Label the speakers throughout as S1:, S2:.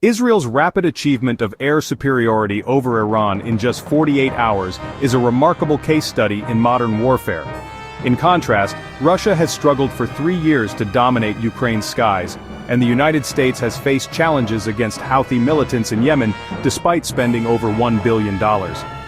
S1: Israel's rapid achievement of air superiority over Iran in just 48 hours is a remarkable case study in modern warfare. In contrast, Russia has struggled for 3 years to dominate Ukraine's skies, and the United States has faced challenges against Houthi militants in Yemen despite spending over $1 billion.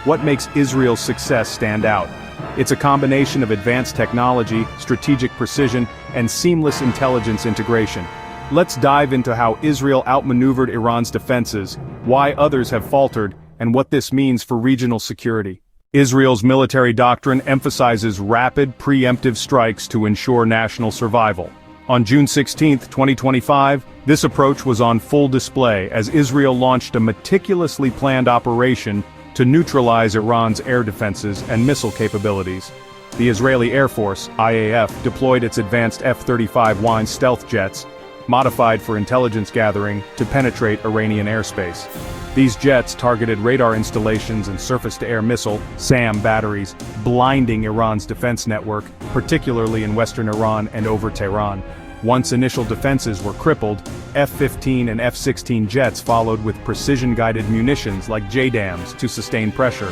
S1: What makes Israel's success stand out? It's a combination of advanced technology, strategic precision, and seamless intelligence integration. Let's dive into how Israel outmaneuvered Iran's defenses, why others have faltered, and what this means for regional security. Israel's military doctrine emphasizes rapid, preemptive strikes to ensure national survival. On June 16, 2025, this approach was on full display as Israel launched a meticulously planned operation to neutralize Iran's air defenses and missile capabilities. The Israeli Air Force, IAF, deployed its advanced F-35Y stealth jets, modified for intelligence gathering, to penetrate Iranian airspace. These jets targeted radar installations and surface-to-air missile (SAM) batteries, blinding Iran's defense network, particularly in western Iran and over Tehran. Once initial defenses were crippled, F-15 and F-16 jets followed with precision-guided munitions like JDAMs to sustain pressure.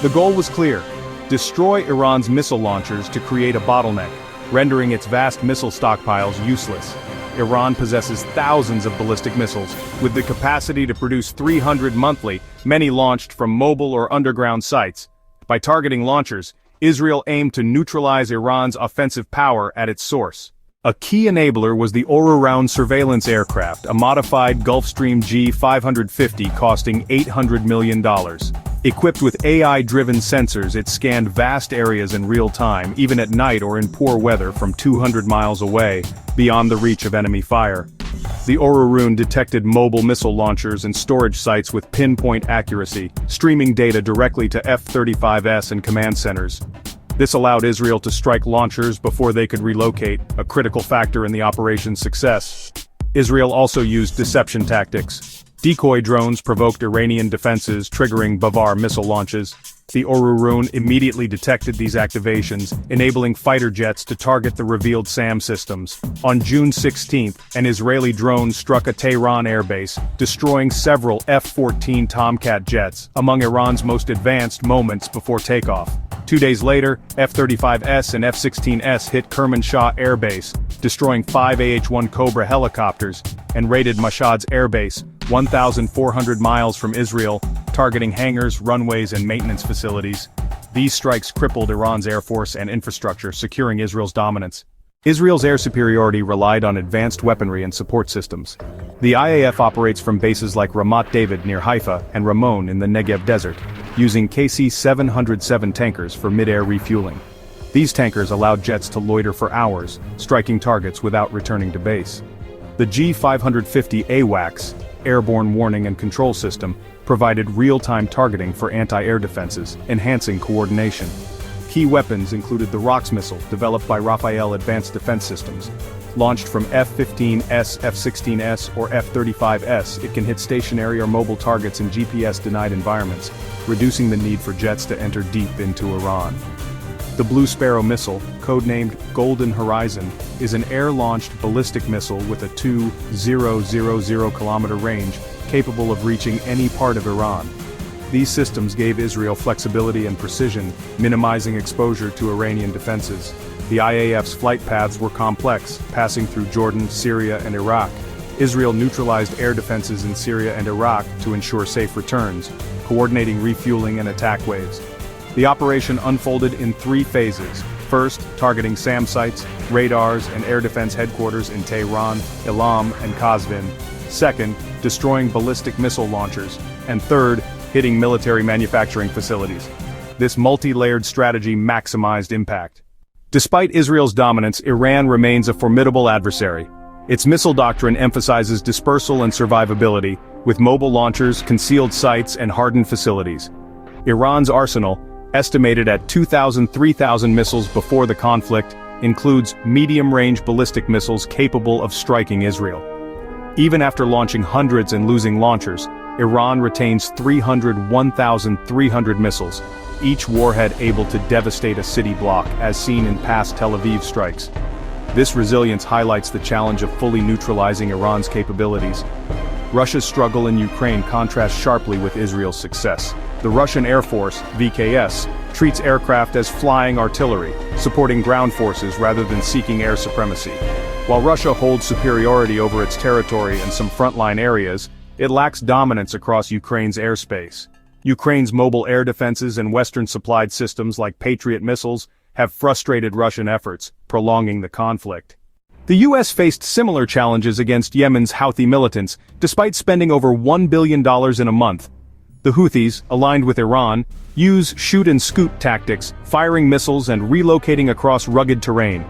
S1: The goal was clear: destroy Iran's missile launchers to create a bottleneck, rendering its vast missile stockpiles useless. Iran possesses thousands of ballistic missiles, with the capacity to produce 300 monthly, many launched from mobile or underground sites. By targeting launchers, Israel aimed to neutralize Iran's offensive power at its source. A key enabler was the All-Round Surveillance Aircraft, a modified Gulfstream G550 costing $800 million. Equipped with AI-driven sensors, it scanned vast areas in real time, even at night or in poor weather from 200 miles away, beyond the reach of enemy fire. The Orurun detected mobile missile launchers and storage sites with pinpoint accuracy, streaming data directly to F-35S and command centers. This allowed Israel to strike launchers before they could relocate, a critical factor in the operation's success. Israel also used deception tactics. Decoy drones provoked Iranian defenses, triggering Bavar missile launches. The Orurun immediately detected these activations, enabling fighter jets to target the revealed SAM systems. On June 16, an Israeli drone struck a Tehran airbase, destroying several F-14 Tomcat jets, among Iran's most advanced moments before takeoff. 2 days later, F-35S and F-16S hit Kermanshah Air Base, destroying 5 AH-1 Cobra helicopters, and raided Mashhad's airbase, 1,400 miles from Israel, targeting hangars, runways, and maintenance facilities. These strikes crippled Iran's air force and infrastructure, securing Israel's dominance. Israel's air superiority relied on advanced weaponry and support systems. The IAF operates from bases like Ramat David near Haifa and Ramon in the Negev desert, using KC-707 tankers for mid-air refueling. These tankers allowed jets to loiter for hours, striking targets without returning to base. The G550 AWACS, Airborne Warning and Control System, provided real-time targeting for anti-air defenses, enhancing coordination. Key weapons included the ROX missile, developed by Rafael Advanced Defense Systems. Launched from F-15S, F-16S, or F-35S, it can hit stationary or mobile targets in GPS-denied environments, reducing the need for jets to enter deep into Iran. The Blue Sparrow missile, codenamed Golden Horizon, is an air-launched ballistic missile with a 2,000 kilometer range, capable of reaching any part of Iran. These systems gave Israel flexibility and precision, minimizing exposure to Iranian defenses. The IAF's flight paths were complex, passing through Jordan, Syria, and Iraq. Israel neutralized air defenses in Syria and Iraq to ensure safe returns, coordinating refueling and attack waves. The operation unfolded in 3 phases. First, targeting SAM sites, radars, and air defense headquarters in Tehran, Elam, and Qazvin. Second, destroying ballistic missile launchers. And third, hitting military manufacturing facilities. This multi-layered strategy maximized impact. Despite Israel's dominance, Iran remains a formidable adversary. Its missile doctrine emphasizes dispersal and survivability, with mobile launchers, concealed sites, and hardened facilities. Iran's arsenal, estimated at 2,000–3,000 missiles before the conflict, includes medium-range ballistic missiles capable of striking Israel. Even after launching hundreds and losing launchers, Iran retains 1,300 missiles, each warhead able to devastate a city block, as seen in past Tel Aviv strikes. This resilience highlights the challenge of fully neutralizing Iran's capabilities. Russia's struggle in Ukraine contrasts sharply with Israel's success. The Russian Air Force, VKS, treats aircraft as flying artillery, supporting ground forces rather than seeking air supremacy. While Russia holds superiority over its territory and some frontline areas, it lacks dominance across Ukraine's airspace. Ukraine's mobile air defenses and Western-supplied systems like Patriot missiles have frustrated Russian efforts, prolonging the conflict. The U.S. faced similar challenges against Yemen's Houthi militants, despite spending over $1 billion in a month. The Houthis, aligned with Iran, use shoot-and-scoot tactics, firing missiles and relocating across rugged terrain.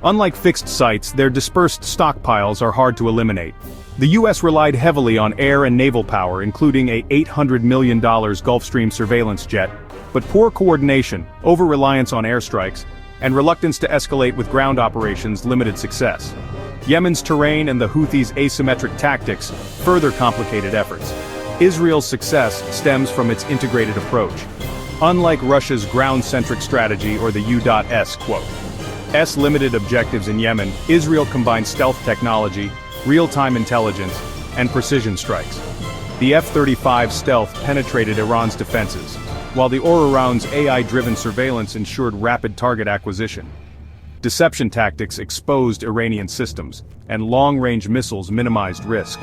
S1: Unlike fixed sites, their dispersed stockpiles are hard to eliminate. The U.S. relied heavily on air and naval power, including a $800 million Gulfstream surveillance jet, but poor coordination, over-reliance on airstrikes, and reluctance to escalate with ground operations limited success. Yemen's terrain and the Houthis' asymmetric tactics further complicated efforts. Israel's success stems from its integrated approach. Unlike Russia's ground-centric strategy or the U.S. limited objectives in Yemen, Israel combined stealth technology, real-time intelligence, and precision strikes. The F-35 stealth penetrated Iran's defenses, while the Iran's AI-driven surveillance ensured rapid target acquisition. Deception tactics exposed Iranian systems, and long-range missiles minimized risk.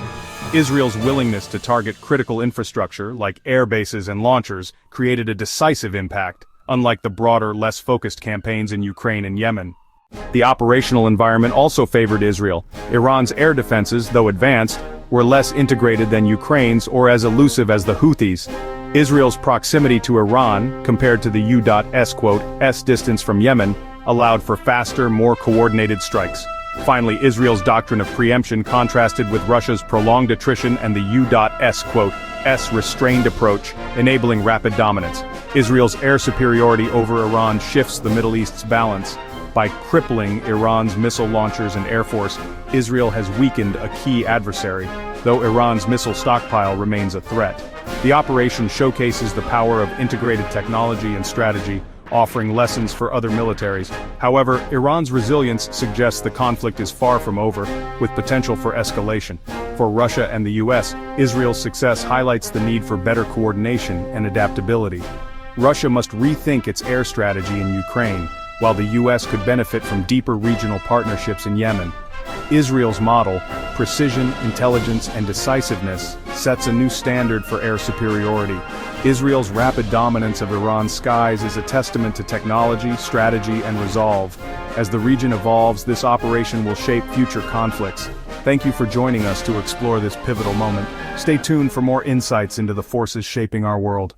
S1: Israel's willingness to target critical infrastructure, like air bases and launchers, created a decisive impact, unlike the broader, less focused campaigns in Ukraine and Yemen. The operational environment also favored Israel. Iran's air defenses, though advanced, were less integrated than Ukraine's or as elusive as the Houthis. Israel's proximity to Iran, compared to the U.S. distance from Yemen, allowed for faster, more coordinated strikes. Finally, Israel's doctrine of preemption contrasted with Russia's prolonged attrition and the U.S. restrained approach, enabling rapid dominance. Israel's air superiority over Iran shifts the Middle East's balance. By crippling Iran's missile launchers and air force, Israel has weakened a key adversary, though Iran's missile stockpile remains a threat. The operation showcases the power of integrated technology and strategy, offering lessons for other militaries. However, Iran's resilience suggests the conflict is far from over, with potential for escalation. For Russia and the U.S., Israel's success highlights the need for better coordination and adaptability. Russia must rethink its air strategy in Ukraine, while the U.S. could benefit from deeper regional partnerships in Yemen. Israel's model, precision, intelligence, and decisiveness, sets a new standard for air superiority. Israel's rapid dominance of Iran's skies is a testament to technology, strategy, and resolve. As the region evolves, this operation will shape future conflicts. Thank you for joining us to explore this pivotal moment. Stay tuned for more insights into the forces shaping our world.